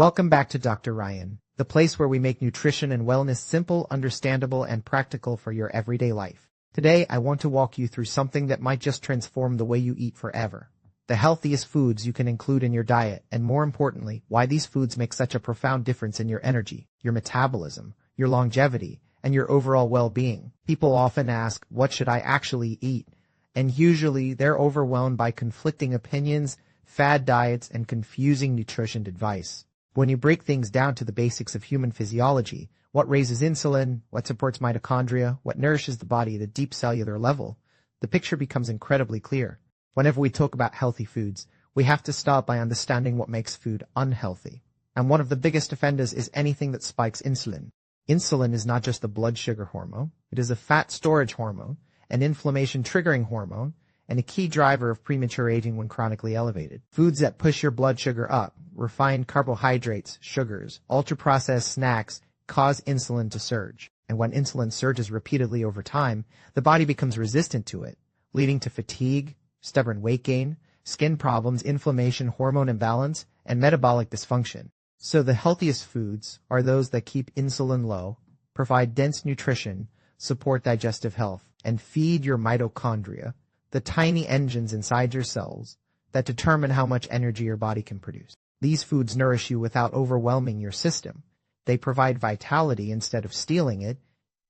Welcome back to Dr. Ryan, the place where we make nutrition and wellness simple, understandable, and practical for your everyday life. Today, I want to walk you through something that might just transform the way you eat forever. The healthiest foods you can include in your diet, and more importantly, why these foods make such a profound difference in your energy, your metabolism, your longevity, and your overall well-being. People often ask, what should I actually eat? And usually, they're overwhelmed by conflicting opinions, fad diets, and confusing nutrition advice. When you break things down to the basics of human physiology, what raises insulin, what supports mitochondria, what nourishes the body at a deep cellular level, the picture becomes incredibly clear. Whenever we talk about healthy foods, we have to start by understanding what makes food unhealthy. And one of the biggest offenders is anything that spikes insulin. Insulin is not just a blood sugar hormone, it is a fat storage hormone, an inflammation-triggering hormone, and a key driver of premature aging when chronically elevated. Foods that push your blood sugar up, refined carbohydrates, sugars, ultra-processed snacks, cause insulin to surge. And when insulin surges repeatedly over time, the body becomes resistant to it, leading to fatigue, stubborn weight gain, skin problems, inflammation, hormone imbalance, and metabolic dysfunction. So the healthiest foods are those that keep insulin low, provide dense nutrition, support digestive health, and feed your mitochondria, the tiny engines inside your cells that determine how much energy your body can produce. These foods nourish you without overwhelming your system. They provide vitality instead of stealing it,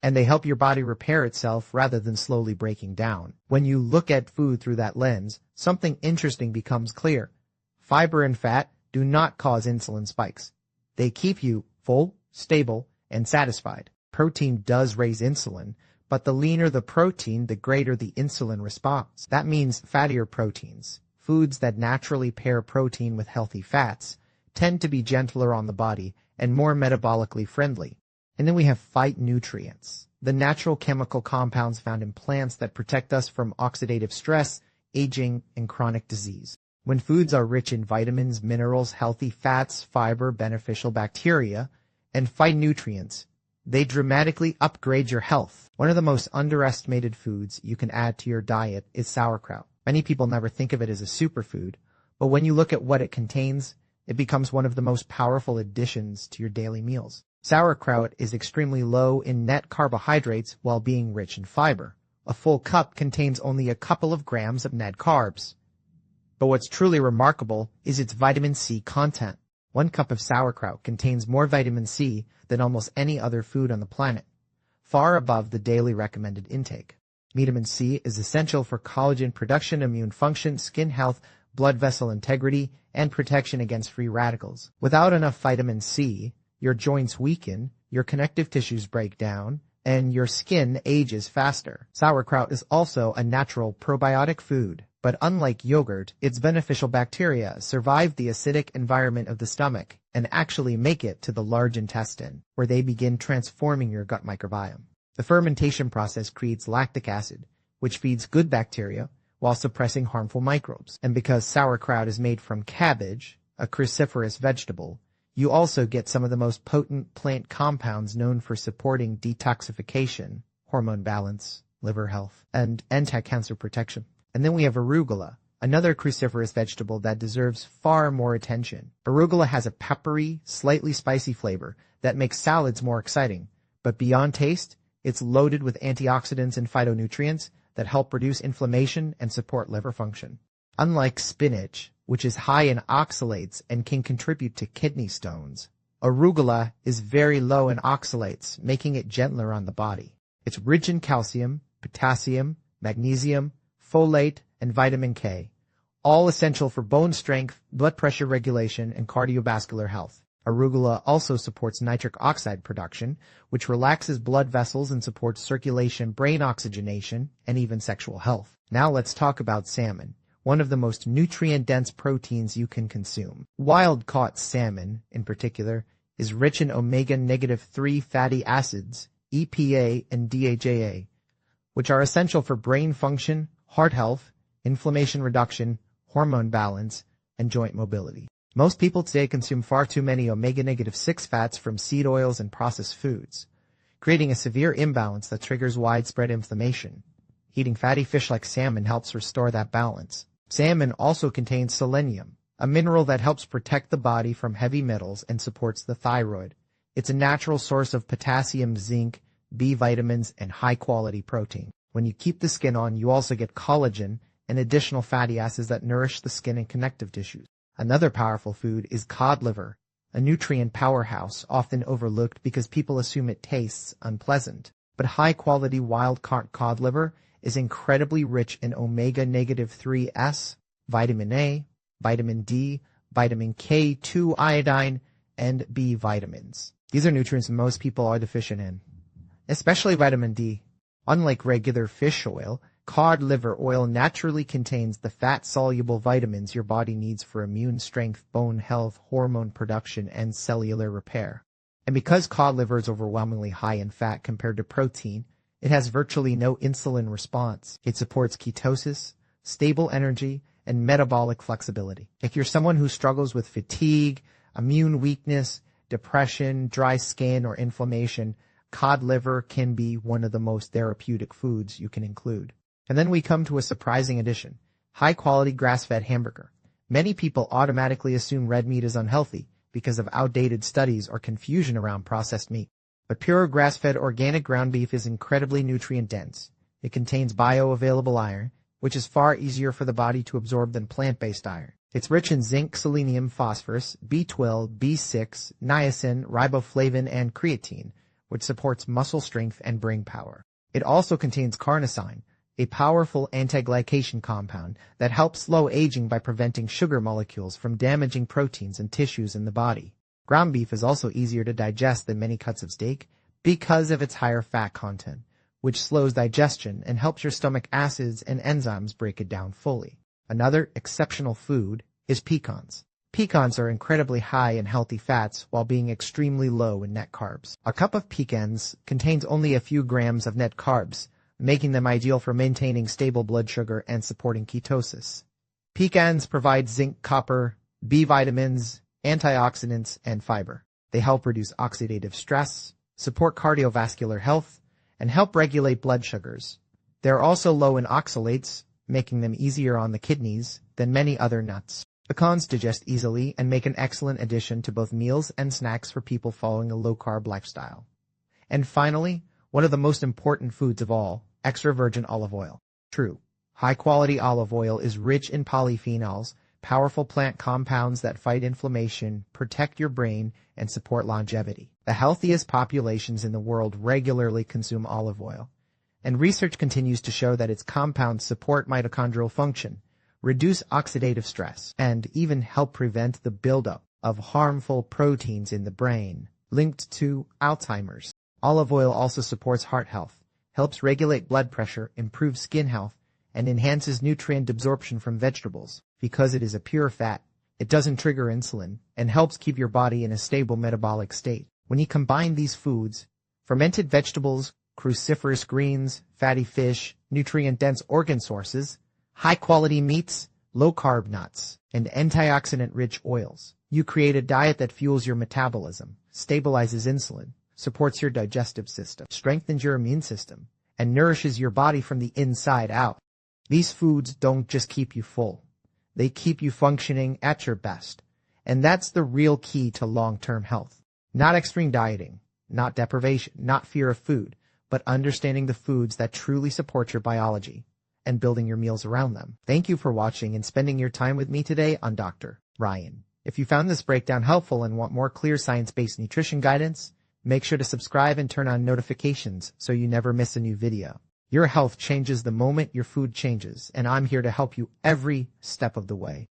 and they help your body repair itself rather than slowly breaking down. When you look at food through that lens, something interesting becomes clear. Fiber and fat do not cause insulin spikes. They keep you full, stable, and satisfied. Protein does raise insulin, but the leaner the protein, the greater the insulin response. That means fattier proteins, foods that naturally pair protein with healthy fats, tend to be gentler on the body and more metabolically friendly. And then we have phytonutrients, the natural chemical compounds found in plants that protect us from oxidative stress, aging, and chronic disease. When foods are rich in vitamins, minerals, healthy fats, fiber, beneficial bacteria, and phytonutrients, they dramatically upgrade your health. One of the most underestimated foods you can add to your diet is sauerkraut. Many people never think of it as a superfood, but when you look at what it contains, it becomes one of the most powerful additions to your daily meals. Sauerkraut is extremely low in net carbohydrates while being rich in fiber. A full cup contains only a couple of grams of net carbs. But what's truly remarkable is its vitamin C content. 1 cup of sauerkraut contains more vitamin C than almost any other food on the planet, far above the daily recommended intake. Vitamin C is essential for collagen production, immune function, skin health, blood vessel integrity, and protection against free radicals. Without enough vitamin C, your joints weaken, your connective tissues break down, and your skin ages faster. Sauerkraut is also a natural probiotic food, but unlike yogurt, its beneficial bacteria survive the acidic environment of the stomach and actually make it to the large intestine, where they begin transforming your gut microbiome. The fermentation process creates lactic acid, which feeds good bacteria while suppressing harmful microbes. And because sauerkraut is made from cabbage, a cruciferous vegetable, you also get some of the most potent plant compounds known for supporting detoxification, hormone balance, liver health, and anti-cancer protection. And then we have arugula, another cruciferous vegetable that deserves far more attention. Arugula has a peppery, slightly spicy flavor that makes salads more exciting, but beyond taste, it's loaded with antioxidants and phytonutrients that help reduce inflammation and support liver function. Unlike spinach, which is high in oxalates and can contribute to kidney stones, arugula is very low in oxalates, making it gentler on the body. It's rich in calcium, potassium, magnesium, folate, and vitamin K, all essential for bone strength, blood pressure regulation, and cardiovascular health. Arugula also supports nitric oxide production, which relaxes blood vessels and supports circulation, brain oxygenation, and even sexual health. Now let's talk about salmon, one of the most nutrient-dense proteins you can consume. Wild-caught salmon, in particular, is rich in omega-3 fatty acids, EPA and DHA, which are essential for brain function, heart health, inflammation reduction, hormone balance, and joint mobility. Most people today consume far too many omega-6 fats from seed oils and processed foods, creating a severe imbalance that triggers widespread inflammation. Eating fatty fish like salmon helps restore that balance. Salmon also contains selenium, a mineral that helps protect the body from heavy metals and supports the thyroid. It's a natural source of potassium, zinc, B vitamins, and high-quality protein. When you keep the skin on, you also get collagen and additional fatty acids that nourish the skin and connective tissues. Another powerful food is cod liver, a nutrient powerhouse often overlooked because people assume it tastes unpleasant. But high-quality wild-caught cod liver is incredibly rich in omega-3s, vitamin A, vitamin D, vitamin K2 iodine, and B vitamins. These are nutrients most people are deficient in, especially vitamin D. Unlike regular fish oil, cod liver oil naturally contains the fat-soluble vitamins your body needs for immune strength, bone health, hormone production, and cellular repair. And because cod liver is overwhelmingly high in fat compared to protein, it has virtually no insulin response. It supports ketosis, stable energy, and metabolic flexibility. If you're someone who struggles with fatigue, immune weakness, depression, dry skin, or inflammation, cod liver can be one of the most therapeutic foods you can include. And then we come to a surprising addition: high-quality grass-fed hamburger. Many people automatically assume red meat is unhealthy because of outdated studies or confusion around processed meat. But pure grass-fed organic ground beef is incredibly nutrient-dense. It contains bioavailable iron, which is far easier for the body to absorb than plant-based iron. It's rich in zinc, selenium, phosphorus, B12, B6, niacin, riboflavin, and creatine, which supports muscle strength and brain power. It also contains carnosine, a powerful anti-glycation compound that helps slow aging by preventing sugar molecules from damaging proteins and tissues in the body. Ground beef is also easier to digest than many cuts of steak because of its higher fat content, which slows digestion and helps your stomach acids and enzymes break it down fully. Another exceptional food is pecans. Pecans are incredibly high in healthy fats while being extremely low in net carbs. A cup of pecans contains only a few grams of net carbs, making them ideal for maintaining stable blood sugar and supporting ketosis. Pecans provide zinc, copper, B vitamins, antioxidants, and fiber. They help reduce oxidative stress, support cardiovascular health, and help regulate blood sugars. They're also low in oxalates, making them easier on the kidneys than many other nuts. Pecans digest easily and make an excellent addition to both meals and snacks for people following a low-carb lifestyle. And finally, one of the most important foods of all, extra virgin olive oil. True, high-quality olive oil is rich in polyphenols, powerful plant compounds that fight inflammation, protect your brain, and support longevity. The healthiest populations in the world regularly consume olive oil, and research continues to show that its compounds support mitochondrial function, reduce oxidative stress, and even help prevent the buildup of harmful proteins in the brain linked to Alzheimer's. Olive oil also supports heart health, helps regulate blood pressure, improves skin health, and enhances nutrient absorption from vegetables. Because it is a pure fat, it doesn't trigger insulin and helps keep your body in a stable metabolic state. When you combine these foods, fermented vegetables, cruciferous greens, fatty fish, nutrient-dense organ sources, high-quality meats, low-carb nuts, and antioxidant-rich oils, you create a diet that fuels your metabolism, stabilizes insulin, supports your digestive system, strengthens your immune system, and nourishes your body from the inside out. These foods don't just keep you full. They keep you functioning at your best. And that's the real key to long-term health. Not extreme dieting, not deprivation, not fear of food, but understanding the foods that truly support your biology and building your meals around them. Thank you for watching and spending your time with me today on Dr. Ryan. If you found this breakdown helpful and want more clear science-based nutrition guidance, make sure to subscribe and turn on notifications so you never miss a new video. Your health changes the moment your food changes, and I'm here to help you every step of the way.